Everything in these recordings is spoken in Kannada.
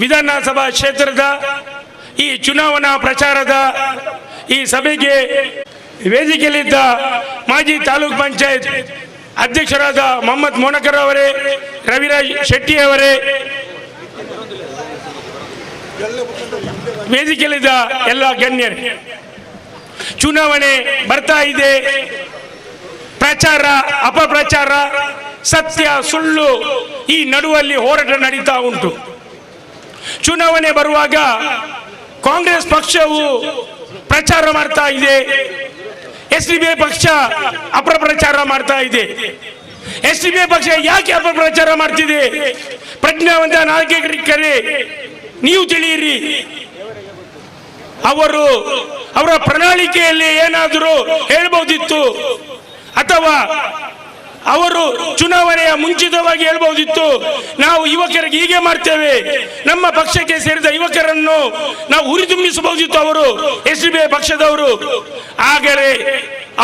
ವಿಧಾನಸಭಾ ಕ್ಷೇತ್ರದ ಈ ಚುನಾವಣಾ ಪ್ರಚಾರದ ಈ ಸಭೆಗೆ ವೇದಿಕೆಯಲ್ಲಿದ್ದ ಮಾಜಿ ತಾಲೂಕ್ ಪಂಚಾಯತ್ ಅಧ್ಯಕ್ಷರಾದ ಮೊಹಮ್ಮದ್ ಮೋನಕರ್ ಅವರೇ, ರವಿರಾಜ್ ಶೆಟ್ಟಿ ಅವರೇ, ವೇದಿಕೆಯಲ್ಲಿದ್ದ ಎಲ್ಲ ಗಣ್ಯರೇ, ಚುನಾವಣೆ ಬರ್ತಾ ಇದೆ. ಪ್ರಚಾರ ಅಪಪ್ರಚಾರ, ಸತ್ಯ ಸುಳ್ಳು ಈ ನಡುವಲ್ಲಿ ಹೋರಾಟ ನಡೀತಾ ಉಂಟು. ಚುನಾವಣೆ ಬರುವಾಗ ಕಾಂಗ್ರೆಸ್ ಪಕ್ಷವು ಪ್ರಚಾರ ಮಾಡ್ತಾ ಇದೆ, ಎಸ್ಡಿಬಿಐ ಪಕ್ಷ ಅಪಪ್ರಚಾರ ಮಾಡ್ತಾ ಇದೆ. ಎಸ್ಡಿಬಿಐ ಪಕ್ಷ ಯಾಕೆ ಅಪಪ್ರಚಾರ ಮಾಡ್ತಿದೆ? ಪ್ರಜ್ಞಾವಂತ ನಾಯಕರೇ, ನೀವು ತಿಳಿಯಿರಿ. ಅವರ ಪ್ರಣಾಳಿಕೆಯಲ್ಲಿ ಏನಾದರೂ ಹೇಳ್ಬಹುದಿತ್ತು, ಅಥವಾ ಅವರು ಚುನಾವಣೆಯ ಮುಂಚಿತವಾಗಿ ಹೇಳ್ಬಹುದಿತ್ತು, ನಾವು ಯುವಕರಿಗೆ ಹೀಗೆ ಮಾಡ್ತೇವೆ, ನಮ್ಮ ಪಕ್ಷಕ್ಕೆ ಸೇರಿದ ಯುವಕರನ್ನು ನಾವು ಹುರಿದುಂಬಿಸಬಹುದಿತ್ತು ಅವರು ಎಸ್ಡಿಬಿಐ ಪಕ್ಷದವರು. ಆದರೆ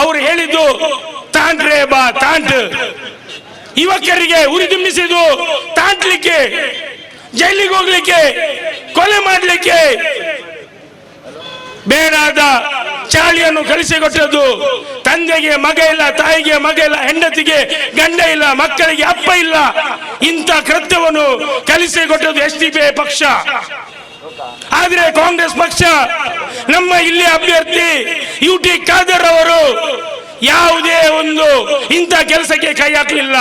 ಅವರು ಹೇಳಿದ್ದು ತಾಂಟ್ರೆ ಬಾ ತಾಂಟ್, ಯುವಕರಿಗೆ ಹುರಿದುಂಬಿಸಿದ್ದು ತಾಂಟ್ಲಿಕ್ಕೆ, ಜೈಲಿಗೆ ಹೋಗ್ಲಿಕ್ಕೆ, ಕೊಲೆ ಮಾಡಲಿಕ್ಕೆ, ಬೇಡಾದ ಚಾಳಿಯನ್ನು ಕಳಿಸಿಕೊಟ್ಟದ್ದು. ತಂದೆಗೆ ಮಗ ಇಲ್ಲ, ತಾಯಿಗೆ ಮಗ ಇಲ್ಲ, ಹೆಂಡತಿಗೆ ಗಂಡ ಇಲ್ಲ, ಮಕ್ಕಳಿಗೆ ಅಪ್ಪ ಇಲ್ಲ, ಇಂಥ ಕೃತ್ಯವನ್ನು ಕಲಿಸಿಕೊಟ್ಟದ್ದು ಎಸ್ಡಿಬಿಐ ಪಕ್ಷ. ಆದ್ರೆ ಕಾಂಗ್ರೆಸ್ ಪಕ್ಷ, ನಮ್ಮ ಇಲ್ಲಿ ಅಭ್ಯರ್ಥಿ ಯುಟಿ ಖಾದರ್ ಅವರು ಯಾವುದೇ ಒಂದು ಇಂಥ ಕೆಲಸಕ್ಕೆ ಕೈ ಹಾಕಲಿಲ್ಲ.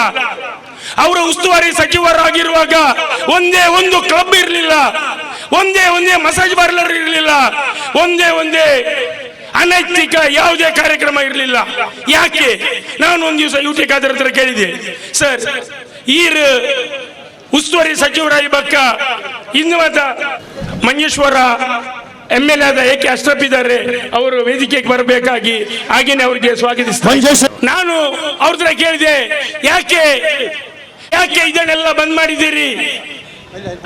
ಅವರು ಉಸ್ತುವಾರಿ ಸಚಿವರಾಗಿರುವಾಗ ಒಂದೇ ಒಂದು ಕ್ಲಬ್ ಇರಲಿಲ್ಲ, ಒಂದೇ ಮಸಾಜ್ ಪಾರ್ಲರ್ ಇರಲಿಲ್ಲ, ಒಂದೇ ಅನೈತಿಕ ಯಾವುದೇ ಕಾರ್ಯಕ್ರಮ ಇರಲಿಲ್ಲ. ಯಾಕೆ? ನಾನು ಒಂದು ದಿವಸ ಯುಟಿ ಖಾದರ್ ಹತ್ರ ಕೇಳಿದೆ, ಸರ್ ಉಸ್ತುವಾರಿ ಸಚಿವರಾಗಿ ಬಕ್ಕ ಇನ್ನುವಾದ ಮಂಜೇಶ್ವರ MLA ಆದ ಏಕೆ ಅಶ್ರಫ್ ಇದ್ದಾರೆ, ಅವರು ವೇದಿಕೆಗೆ ಬರಬೇಕಾಗಿ ಹಾಗೇನೆ ಅವರಿಗೆ ಸ್ವಾಗತಿಸ್ತಾರೆ. ನಾನು ಅವ್ರ ಹತ್ರ ಕೇಳಿದೆ, ಯಾಕೆ ಇದನ್ನೆಲ್ಲ ಬಂದ್ ಮಾಡಿದ್ದೀರಿ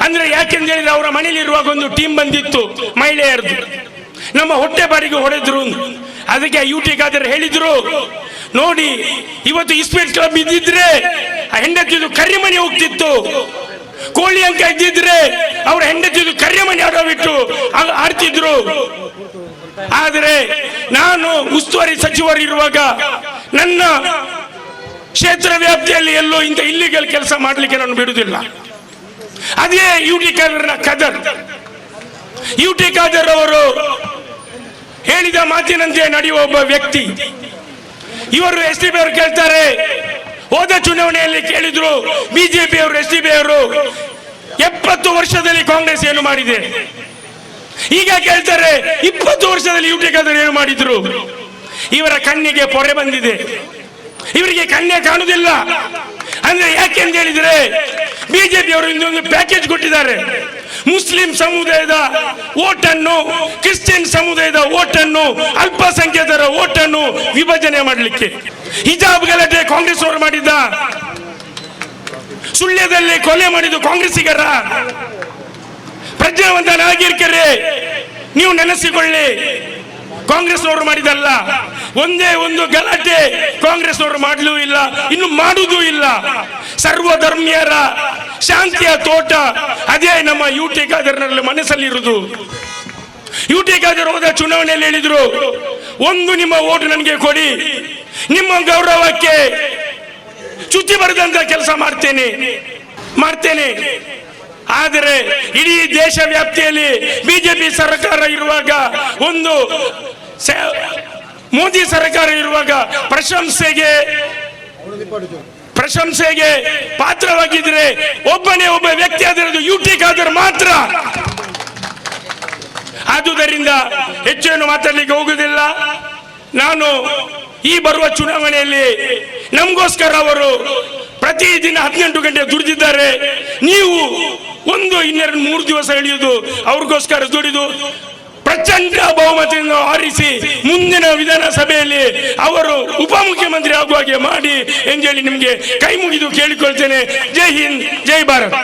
ಅಂದ್ರೆ, ಯಾಕೆಂತ ಹೇಳಿದ್ರೆ ಅವರ ಮನೇಲಿ ಇರುವಾಗ ಒಂದು ಟೀಮ್ ಬಂದಿತ್ತು ಮಹಿಳೆಯರದು, ನಮ್ಮ ಹೊಟ್ಟೆ ಬಾರಿಗೆ ಹೊಡೆದ್ರು. ಅದಕ್ಕೆ ಯುಟಿ ಖಾದರ್ ಹೇಳಿದ್ರು, ನೋಡಿ ಇವತ್ತು ಸ್ಪೀಡ್ ಕ್ಲಬ್ ಇದ್ದಿದ್ರೆ ಹೆಂಡತಿದು ಕರಿಮನೆ ಹೋಗ್ತಿತ್ತು, ಕೋಳಿ ಅಂಕ ಇದ್ದಿದ್ರೆ ಅವ್ರ ಹೆಂಡತಿದು ಕರಿಮನೆ ಆಡೋಬಿಟ್ಟು ಆಡ್ತಿದ್ರು. ಆದರೆ ನಾನು ಉಸ್ತುವಾರಿ ಸಚಿವರು ಇರುವಾಗ ನನ್ನ ಕ್ಷೇತ್ರ ವ್ಯಾಪ್ತಿಯಲ್ಲಿ ಎಲ್ಲೋ ಇಂಥ ಇಲ್ಲಿಗಲ್ ಕೆಲಸ ಮಾಡಲಿಕ್ಕೆ ನಾನು ಬಿಡುವುದಿಲ್ಲ. ಅದೇ ಯುಟಿ ಖಾದರ್. ಯುಟಿ ಖಾದರ್ ಅವರು ಹೇಳಿದ ಮಾತಿನಂತೆ ನಡೆಯುವ ಒಬ್ಬ ವ್ಯಕ್ತಿ. ಇವರು ಎಸ್ಡಿಬಿಐ ಅವರು ಕೇಳ್ತಾರೆ, ಹೋದ ಚುನಾವಣೆಯಲ್ಲಿ ಕೇಳಿದ್ರು ಬಿಜೆಪಿ ಅವರು, ಎಸ್ಡಿಬಿಐ ಅವರು 70 ವರ್ಷದಲ್ಲಿ ಕಾಂಗ್ರೆಸ್ ಏನು ಮಾಡಿದೆ? ಈಗ ಕೇಳ್ತಾರೆ 20 ವರ್ಷದಲ್ಲಿ ಯುಟಿ ಖಾದರ್ ಏನು ಮಾಡಿದ್ರು? ಇವರ ಕಣ್ಣಿಗೆ ಪೊರೆ ಬಂದಿದೆ, ಇವರಿಗೆ ಕಣ್ಣೇ ಕಾಣುವುದಿಲ್ಲ. ಅಂದ್ರೆ ಯಾಕೆ ಅಂತ ಹೇಳಿದ್ರೆ, ಬಿಜೆಪಿ ಅವರು ಇನ್ನೊಂದು ಪ್ಯಾಕೇಜ್ ಕೊಟ್ಟಿದ್ದಾರೆ. ಮುಸ್ಲಿಂ ಸಮುದಾಯದ ಓಟನ್ನು, ಕ್ರಿಶ್ಚಿಯನ್ ಸಮುದಾಯದ ಓಟನ್ನು, ಅಲ್ಪಸಂಖ್ಯಾತರ ಓಟನ್ನು ವಿಭಜನೆ ಮಾಡಲಿಕ್ಕೆ. ಹಿಜಾಬ್ ಗಲಾಟೆ ಕಾಂಗ್ರೆಸ್ ಅವರು ಮಾಡಿದ್ದ, ಸುಳ್ಯದಲ್ಲಿ ಕೊಲೆ ಮಾಡಿದ್ದು ಕಾಂಗ್ರೆಸ್ಸಿಗರ. ಪ್ರಜ್ಞಾವಂತ ನಾಗರಿಕರೇ, ನೀವು ನೆನೆಸಿಕೊಳ್ಳಿ, ಕಾಂಗ್ರೆಸ್ ಅವರು ಮಾಡಿದಲ್ಲ. ಒಂದೇ ಒಂದು ಗಲಾಟೆ ಕಾಂಗ್ರೆಸ್ ಅವರು ಮಾಡಲೂ ಇಲ್ಲ, ಇನ್ನು ಮಾಡುವುದೂ ಇಲ್ಲ. ಸರ್ವಧರ್ಮೀಯರ ಶಾಂತಿಯ ತೋಟ ಅದೇ ನಮ್ಮ ಯುಟಿ ಖಾದರ್ನಲ್ಲಿ ಮನಸ್ಸಲ್ಲಿರುವುದು. ಯುಟಿ ಖಾದರ್ ಹೋದ ಚುನಾವಣೆಯಲ್ಲಿ ಹೇಳಿದ್ರು, ಒಂದು ನಿಮ್ಮ ಓಟು ನನಗೆ ಕೊಡಿ, ನಿಮ್ಮ ಗೌರವಕ್ಕೆ ಚ್ಯುತಿ ಬರೆದಂತ ಕೆಲಸ ಮಾಡ್ತೇನೆ. ಆದರೆ ಇಡೀ ದೇಶ ವ್ಯಾಪ್ತಿಯಲ್ಲಿ ಬಿಜೆಪಿ ಸರ್ಕಾರ ಇರುವಾಗ, ಒಂದು ಮೋದಿ ಸರ್ಕಾರ ಇರುವಾಗ ಪ್ರಶಂಸೆಗೆ ಪಾತ್ರವಾಗಿದ್ರೆ ಒಬ್ಬ ವ್ಯಕ್ತಿ ಆದಿರೋದು ಯುಟಿ ಖಾದರ್ ಮಾತ್ರ. ಆದುದರಿಂದ ಹೆಚ್ಚೇನು ಮಾತಾಡಲಿಕ್ಕೆ ಹೋಗುವುದಿಲ್ಲ. ನಾನು ಈ ಬರುವ ಚುನಾವಣೆಯಲ್ಲಿ ನಮಗೋಸ್ಕರ ಅವರು ಪ್ರತಿದಿನ 18 ಗಂಟೆ ದುಡಿದಿದ್ದಾರೆ. ನೀವು 2-3 ದಿವಸ ಎಳೆಯುವುದು ಅವ್ರಿಗೋಸ್ಕರ ದುಡಿದು ಪ್ರಚಂಡ ಬಹುಮತದಿಂದ ಆರಿಸಿ ಮುಂದಿನ ವಿಧಾನಸಭೆಯಲ್ಲಿ ಅವರು ಉಪಮುಖ್ಯಮಂತ್ರಿ ಆಗುವ ಹಾಗೆ ಮಾಡಿ ಎಂದೇಳಿ ನಿಮಗೆ ಕೈ ಮುಗಿದು ಕೇಳಿಕೊಳ್ತೇನೆ. ಜೈ ಹಿಂದ್, ಜೈ ಭಾರತ್.